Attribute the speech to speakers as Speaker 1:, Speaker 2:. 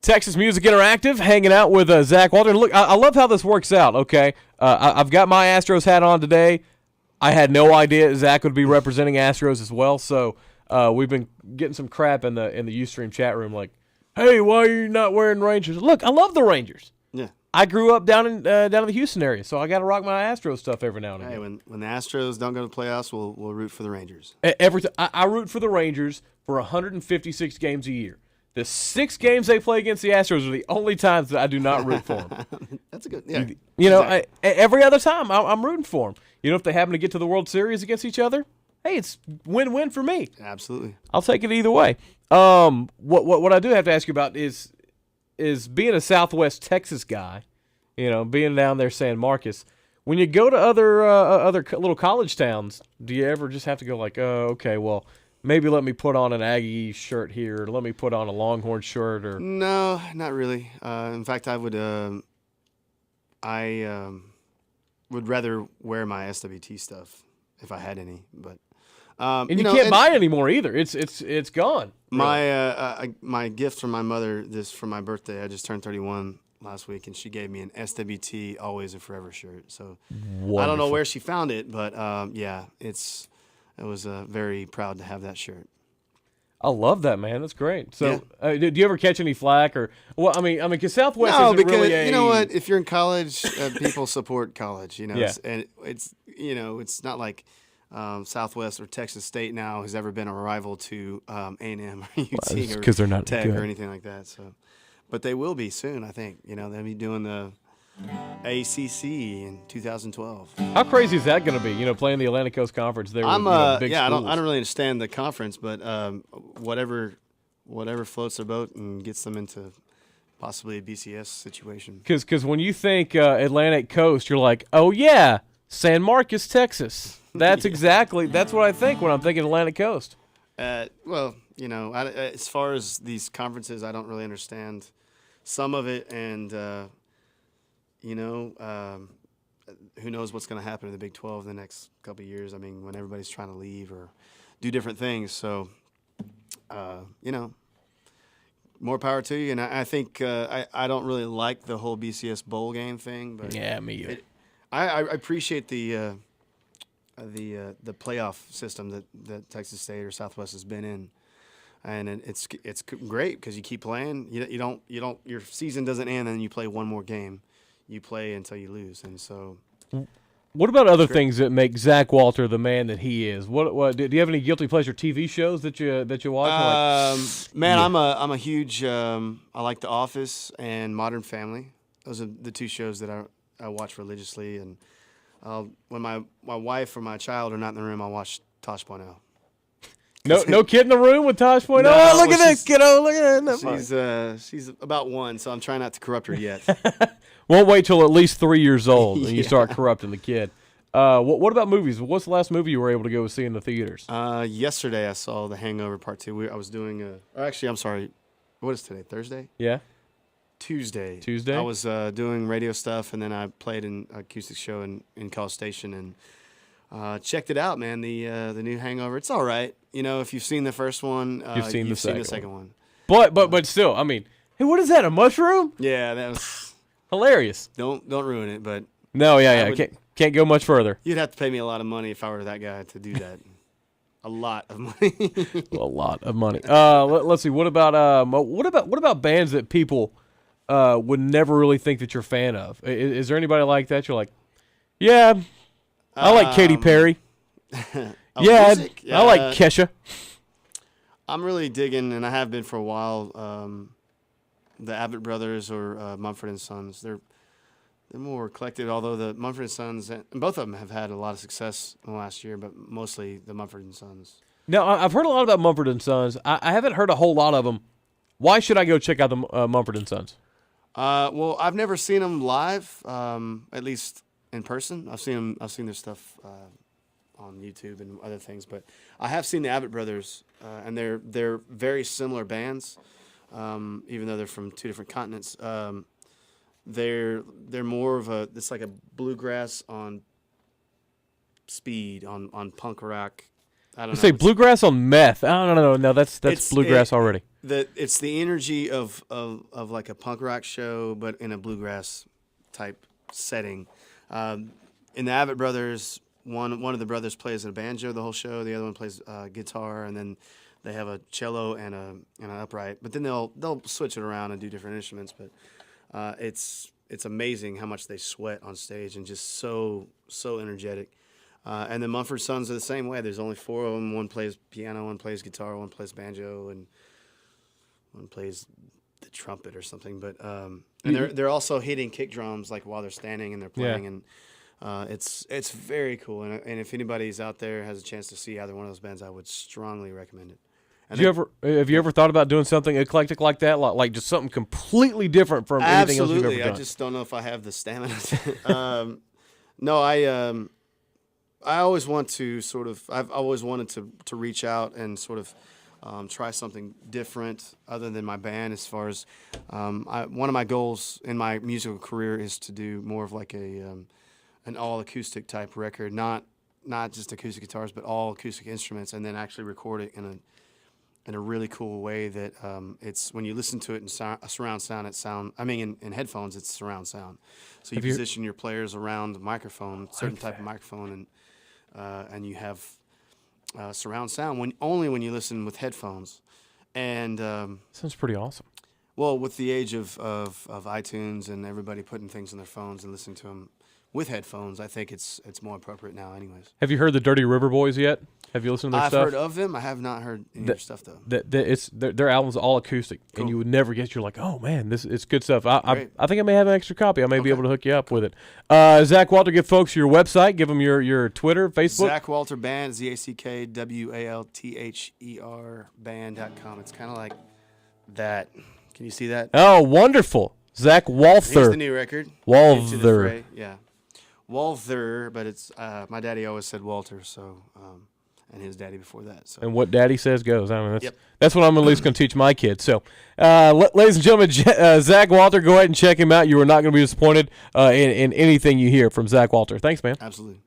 Speaker 1: Texas Music Interactive, hanging out with Zack Walther. And look, I love how this works out, okay? I've got my Astros hat on today. I had no idea Zack would be representing Astros as well, so we've been getting some crap in the Ustream chat room like, hey, why are you not wearing Rangers? Look, I love the Rangers.
Speaker 2: Yeah.
Speaker 1: I grew up down in the Houston area, so I got to rock my Astros stuff every now and again.
Speaker 2: Hey, when the Astros don't go to the playoffs, we'll root for the Rangers.
Speaker 1: I root for the Rangers for 156 games a year. The 6 games they play against the Astros are the only times that I do not root for them.
Speaker 2: That's a good. Yeah.
Speaker 1: You know, every other time I'm rooting for them. You know, if they happen to get to the World Series against each other, hey, it's win-win for me.
Speaker 2: Absolutely.
Speaker 1: I'll take it either way. What I do have to ask you about is being a Southwest Texas guy, you know, being down there San Marcos. When you go to other little college towns, do you ever just have to go like, oh, okay, well, maybe let me put on an Aggie shirt here, or let me put on a Longhorn shirt, or
Speaker 2: No, not really. In fact, I would rather wear my SWT stuff if I had any, but
Speaker 1: and you can't buy it anymore either. It's gone.
Speaker 2: My my gift from my mother for my birthday. I just turned 31 last week, and she gave me an SWT Always and Forever shirt. So
Speaker 1: Wonderful.
Speaker 2: I don't know where she found it, but yeah, I was very proud to have that shirt.
Speaker 1: I love that, man. That's great. So, do you ever catch any flack or? Well, I mean, because Southwest
Speaker 2: No,
Speaker 1: isn't
Speaker 2: because
Speaker 1: really a.
Speaker 2: you know what? If you're in college, people support college. You know,
Speaker 1: Yeah.
Speaker 2: It's not like Southwest or Texas State now has ever been a rival to A&M or UT or
Speaker 1: because they're not
Speaker 2: Tech
Speaker 1: good.
Speaker 2: or anything like that. So, but they will be soon. I think. You know, they'll be doing the ACC in 2012.
Speaker 1: How crazy is that going to be? You know, playing the Atlantic Coast Conference there.
Speaker 2: I'm
Speaker 1: with, big
Speaker 2: I
Speaker 1: schools.
Speaker 2: don't really understand the conference, but whatever floats their boat and gets them into possibly a BCS situation.
Speaker 1: Because when you think Atlantic Coast, you're like, oh yeah, San Marcos, Texas. That's that's what I think when I'm thinking Atlantic Coast.
Speaker 2: Well, you know, as far as these conferences, I don't really understand some of it, and you know, who knows what's going to happen in the Big 12 in the next couple of years. I mean, when everybody's trying to leave or do different things. So, you know, more power to you. And I think I don't really like the whole BCS bowl game thing. But
Speaker 1: Yeah, me either.
Speaker 2: I appreciate the playoff system that Texas State or Southwest has been in. And it's great because you keep playing. You don't your season doesn't end and then you play one more game. You play until you lose, and so.
Speaker 1: What about other things that make Zack Walther the man that he is? What do you have any guilty pleasure TV shows that you watch?
Speaker 2: Man, yeah. I'm a huge. I like The Office and Modern Family. Those are the 2 shows that I watch religiously, and when my wife or my child are not in the room, I watch Tosh.0.
Speaker 1: No kid in the room with Tosh.0.
Speaker 2: No,
Speaker 1: Oh, look at this kiddo! Look at that.
Speaker 2: She's about 1, so I'm trying not to corrupt her yet.
Speaker 1: Won't wait till at least 3 years old and you start corrupting the kid. What about movies? What's the last movie you were able to go see in the theaters?
Speaker 2: Yesterday I saw The Hangover Part 2. I was doing actually, I'm sorry. What is today? Thursday?
Speaker 1: Yeah.
Speaker 2: Tuesday.
Speaker 1: I
Speaker 2: I was doing radio stuff, and then I played an acoustic show in College Station, and checked it out, man. The new Hangover. It's all right. You know, if you've seen the first one, you've seen the second one.
Speaker 1: But still, I mean, hey, what is that? A mushroom?
Speaker 2: Yeah, that was
Speaker 1: hilarious.
Speaker 2: Don't ruin it, but
Speaker 1: no, yeah, can't go much further.
Speaker 2: You'd have to pay me a lot of money if I were that guy to do that. A lot of money.
Speaker 1: A lot of money. Let's see. What about bands that people would never really think that you're a fan of? Is there anybody like that? You're like, yeah, I like Katy Perry. Yeah, I like Kesha.
Speaker 2: I'm really digging, and I have been for a while, the Abbott Brothers or Mumford & Sons. They're more collected, although the Mumford & Sons, and both of them have had a lot of success in the last year, but mostly the Mumford & Sons.
Speaker 1: Now, I've heard a lot about Mumford & Sons. I haven't heard a whole lot of them. Why should I go check out the Mumford & Sons?
Speaker 2: Well, I've never seen them live, at least in person. I've seen their stuff on YouTube and other things, but I have seen the Abbott Brothers, and they're very similar bands, even though they're from 2 different continents. They're more of it's like a bluegrass on speed on punk rock I don't
Speaker 1: You
Speaker 2: know.
Speaker 1: say bluegrass on meth. I don't know. No, that's bluegrass already.
Speaker 2: It's the energy of like a punk rock show, but in a bluegrass type setting. In the Avett Brothers, one of the brothers plays a banjo the whole show. The other one plays guitar, and then they have a cello and an upright. But then they'll switch it around and do different instruments. But it's amazing how much they sweat on stage and just so energetic. And the Mumford Sons are the same way. There's only 4 of them. One plays piano, one plays guitar, one plays banjo, and one plays the trumpet or something. But and they're also hitting kick drums like while they're standing and they're playing, and it's very cool. And if anybody's out there has a chance to see either one of those bands, I would strongly recommend it. And
Speaker 1: have you ever thought about doing something eclectic like that, like just something completely different from anything else you've ever done?
Speaker 2: I just don't know if I have the stamina. No, I always want to I've always wanted to reach out and sort of try something different other than my band. As far as one of my goals in my musical career is to do more of like an all acoustic type record, not just acoustic guitars, but all acoustic instruments, and then actually record it in a really cool way that it's when you listen to it in surround sound. In headphones, it's surround sound. So you position your players around the microphone, certain type of microphone, and you have surround sound only when you listen with headphones. And
Speaker 1: sounds pretty awesome.
Speaker 2: Well, with the age of iTunes and everybody putting things on their phones and listening to them with headphones, I think it's more appropriate now anyways.
Speaker 1: Have you heard the Dirty River Boys yet? Have you listened to their stuff?
Speaker 2: I've heard of them. I have not heard any of their stuff, though.
Speaker 1: Their album's all acoustic,
Speaker 2: cool.
Speaker 1: and you would never guess. You're like, oh, man, it's good stuff. I think I may have an extra copy. I may be able to hook you up with it. Zack Walther, give folks your website. Give them your Twitter, Facebook.
Speaker 2: Zack Walther Band, ZackWalther band.com. It's kind of like that. Can you see that?
Speaker 1: Oh, wonderful. Zack Walther.
Speaker 2: Here's the new record.
Speaker 1: Walther.
Speaker 2: Yeah. Walther, but it's my daddy always said Walter, so and his daddy before that. So.
Speaker 1: And what daddy says goes. I mean, that's what I'm at least going to teach my kids. So, ladies and gentlemen, Zack Walther, go ahead and check him out. You are not going to be disappointed in anything you hear from Zack Walther. Thanks, man.
Speaker 2: Absolutely.